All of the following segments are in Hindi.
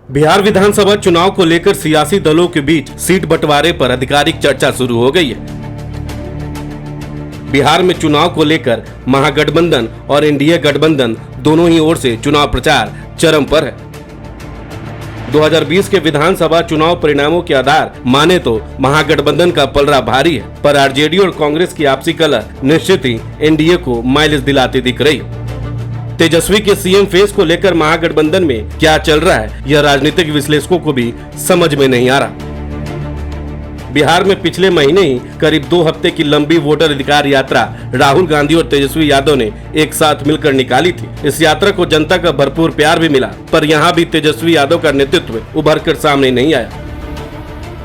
बिहार विधानसभा चुनाव को लेकर सियासी दलों के बीच सीट बंटवारे पर आधिकारिक चर्चा शुरू हो गई है। बिहार में चुनाव को लेकर महागठबंधन और एनडीए गठबंधन दोनों ही ओर से चुनाव प्रचार चरम पर है। 2020 के विधानसभा चुनाव परिणामों के आधार माने तो महागठबंधन का पलड़ा भारी है, पर आरजेडी और कांग्रेस की आपसी कलह निश्चित ही एनडीए को माइलेज दिलाती दिख रही है। तेजस्वी के सीएम फेस को लेकर महागठबंधन में क्या चल रहा है, यह राजनीतिक विश्लेषकों को भी समझ में नहीं आ रहा। बिहार में पिछले महीने ही करीब 2 हफ्ते की लंबी वोटर अधिकार यात्रा राहुल गांधी और तेजस्वी यादव ने एक साथ मिलकर निकाली थी। इस यात्रा को जनता का भरपूर प्यार भी मिला, पर यहाँ भी तेजस्वी यादव का नेतृत्व उभर कर सामने नहीं आया।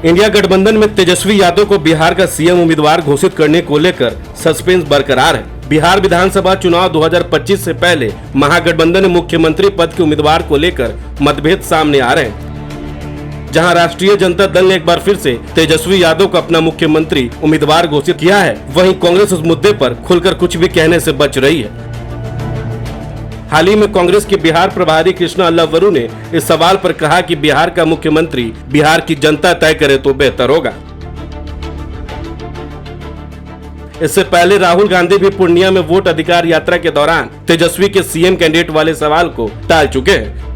इंडिया गठबंधन में तेजस्वी यादव को बिहार का सीएम उम्मीदवार घोषित करने को लेकर सस्पेंस बरकरार है। बिहार विधानसभा चुनाव 2025 से पहले महागठबंधन में मुख्यमंत्री पद के उम्मीदवार को लेकर मतभेद सामने आ रहे हैं। जहां राष्ट्रीय जनता दल ने एक बार फिर से तेजस्वी यादव को अपना मुख्यमंत्री उम्मीदवार घोषित किया है, वहीं कांग्रेस उस मुद्दे पर खुलकर कुछ भी कहने से बच रही है। हाल ही में कांग्रेस के बिहार प्रभारी कृष्णा अल्लावरू ने इस सवाल पर कहा कि बिहार का मुख्यमंत्री बिहार की जनता तय करे तो बेहतर होगा। इससे पहले राहुल गांधी भी पूर्णिया में वोट अधिकार यात्रा के दौरान तेजस्वी के सीएम कैंडिडेट वाले सवाल को टाल चुके हैं।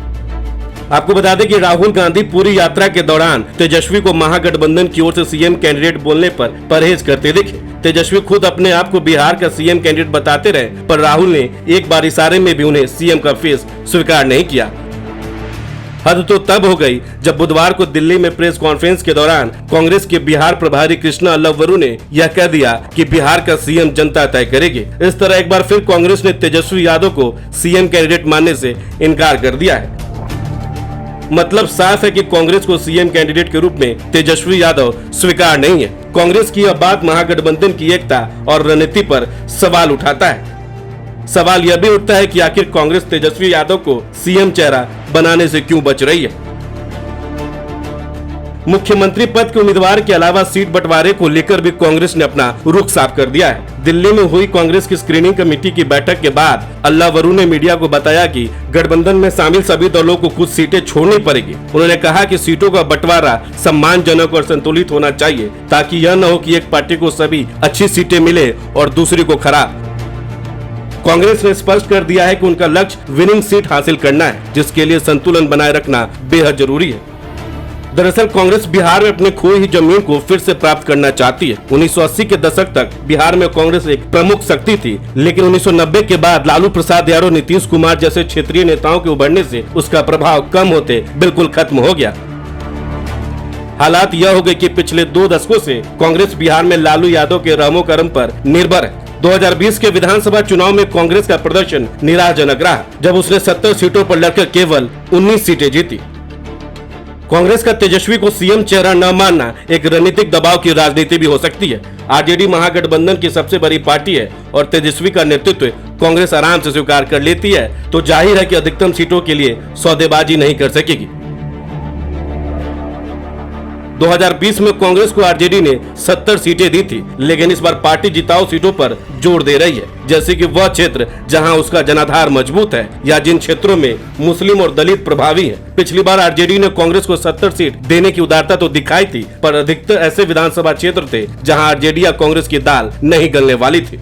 आपको बता दें कि राहुल गांधी पूरी यात्रा के दौरान तेजस्वी को महागठबंधन की ओर से सीएम कैंडिडेट बोलने पर परहेज करते दिखे। तेजस्वी खुद अपने आप को बिहार का सीएम कैंडिडेट बताते रहे, पर राहुल ने एक बार इशारे में भी उन्हें सीएम का फेस स्वीकार नहीं किया। हद तो तब हो गई जब बुधवार को दिल्ली में प्रेस कॉन्फ्रेंस के दौरान कांग्रेस के बिहार प्रभारी कृष्णा अल्लावरू ने यह कह दिया कि बिहार का सीएम जनता तय करेगी। इस तरह एक बार फिर कांग्रेस ने तेजस्वी यादव को सीएम कैंडिडेट मानने से इनकार कर दिया है। मतलब साफ है कि कांग्रेस को सीएम कैंडिडेट के रूप में तेजस्वी यादव स्वीकार नहीं है। कांग्रेस की यह बात महागठबंधन की एकता और रणनीति पर सवाल उठाता है। सवाल यह भी उठता है कि आखिर कांग्रेस तेजस्वी यादव को सीएम चेहरा बनाने से क्यों बच रही है। मुख्यमंत्री पद के उम्मीदवार के अलावा सीट बंटवारे को लेकर भी कांग्रेस ने अपना रुख साफ कर दिया है। दिल्ली में हुई कांग्रेस की स्क्रीनिंग कमेटी की बैठक के बाद अल्लावरू ने मीडिया को बताया कि गठबंधन में शामिल सभी दलों को कुछ सीटें छोड़नी पड़ेगी। उन्होंने कहा कि सीटों का बंटवारा सम्मानजनक और संतुलित होना चाहिए, ताकि यह न हो कि एक पार्टी को सभी अच्छी सीटें मिले और दूसरी को खराब। कांग्रेस ने स्पष्ट कर दिया है कि उनका लक्ष्य विनिंग सीट हासिल करना है, जिसके लिए संतुलन बनाए रखना बेहद जरूरी है। दरअसल कांग्रेस बिहार में अपने खोई हुई जमीन को फिर से प्राप्त करना चाहती है। 1980 के दशक तक बिहार में कांग्रेस एक प्रमुख शक्ति थी, लेकिन 1990 के बाद लालू प्रसाद यादव, नीतीश कुमार जैसे क्षेत्रीय नेताओं के उभरने से उसका प्रभाव कम होते बिल्कुल खत्म हो गया। हालात यह हो गए कि पिछले 2 दशकों से कांग्रेस बिहार में लालू यादव के रहमो करम पर निर्भर है। 2020 के विधानसभा चुनाव में कांग्रेस का प्रदर्शन निराशाजनक रहा, जब उसने 70 सीटों पर लड़कर केवल 19 सीटें जीती। कांग्रेस का तेजस्वी को सीएम चेहरा न मानना एक रणनीतिक दबाव की राजनीति भी हो सकती है। आरजेडी महागठबंधन की सबसे बड़ी पार्टी है और तेजस्वी का नेतृत्व कांग्रेस आराम से स्वीकार कर लेती है, तो जाहिर है कि अधिकतम सीटों के लिए सौदेबाजी नहीं कर सकेगी। 2020 में कांग्रेस को आरजेडी ने 70 सीटें दी थी, लेकिन इस बार पार्टी जिताऊ सीटों पर जोर दे रही है, जैसे कि वह क्षेत्र जहां उसका जनाधार मजबूत है या जिन क्षेत्रों में मुस्लिम और दलित प्रभावी हैं। पिछली बार आरजेडी ने कांग्रेस को 70 सीट देने की उदारता तो दिखाई थी, पर अधिकतर ऐसे विधानसभा क्षेत्र थे जहां आरजेडी या कांग्रेस की दाल नहीं गलने वाली थी।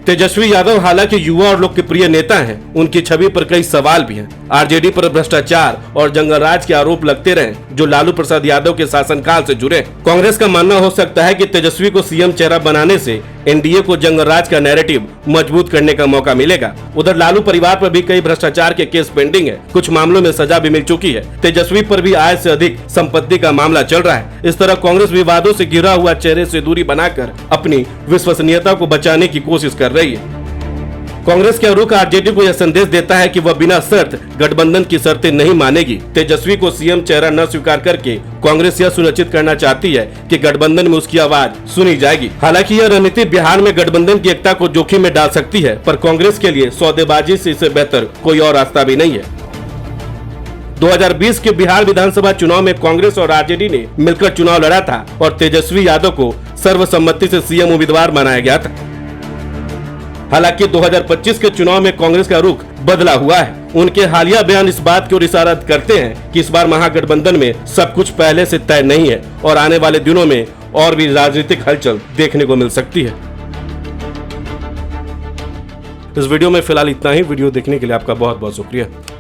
तेजस्वी यादव हालांकि युवा और लोकप्रिय नेता हैं, उनकी छवि पर कई सवाल भी हैं। आरजेडी पर भ्रष्टाचार और जंगलराज के आरोप लगते रहे, जो लालू प्रसाद यादव के शासनकाल से जुड़े। कांग्रेस का मानना हो सकता है कि तेजस्वी को सीएम चेहरा बनाने से एनडीए को जंगलराज का नैरेटिव मजबूत करने का मौका मिलेगा। उधर लालू परिवार पर भी कई भ्रष्टाचार के केस पेंडिंग है, कुछ मामलों में सजा भी मिल चुकी है। तेजस्वी पर भी आय से अधिक संपत्ति का मामला चल रहा है। इस तरह कांग्रेस विवादों से घिरा हुआ चेहरे से दूरी बनाकर अपनी विश्वसनीयता को बचाने की कोशिश कर रही है। कांग्रेस का रुख आरजेडी को यह संदेश देता है कि वह बिना शर्त गठबंधन की शर्तें नहीं मानेगी। तेजस्वी को सीएम चेहरा न स्वीकार करके कांग्रेस यह सुनिश्चित करना चाहती है कि गठबंधन में उसकी आवाज सुनी जाएगी। हालांकि यह रणनीति बिहार में गठबंधन की एकता को जोखिम में डाल सकती है, पर कांग्रेस के लिए सौदेबाजी से इससे बेहतर कोई और रास्ता भी नहीं है। 2020 के बिहार विधानसभा चुनाव में कांग्रेस और आरजेडी ने मिलकर चुनाव लड़ा था और तेजस्वी यादव को सर्वसम्मति से सीएम उम्मीदवार बनाया गया था। हालांकि 2025 के चुनाव में कांग्रेस का रुख बदला हुआ है। उनके हालिया बयान इस बात की ओर इशारा करते हैं कि इस बार महागठबंधन में सब कुछ पहले से तय नहीं है और आने वाले दिनों में और भी राजनीतिक हलचल देखने को मिल सकती है। इस वीडियो में फिलहाल इतना ही। वीडियो देखने के लिए आपका बहुत बहुत शुक्रिया।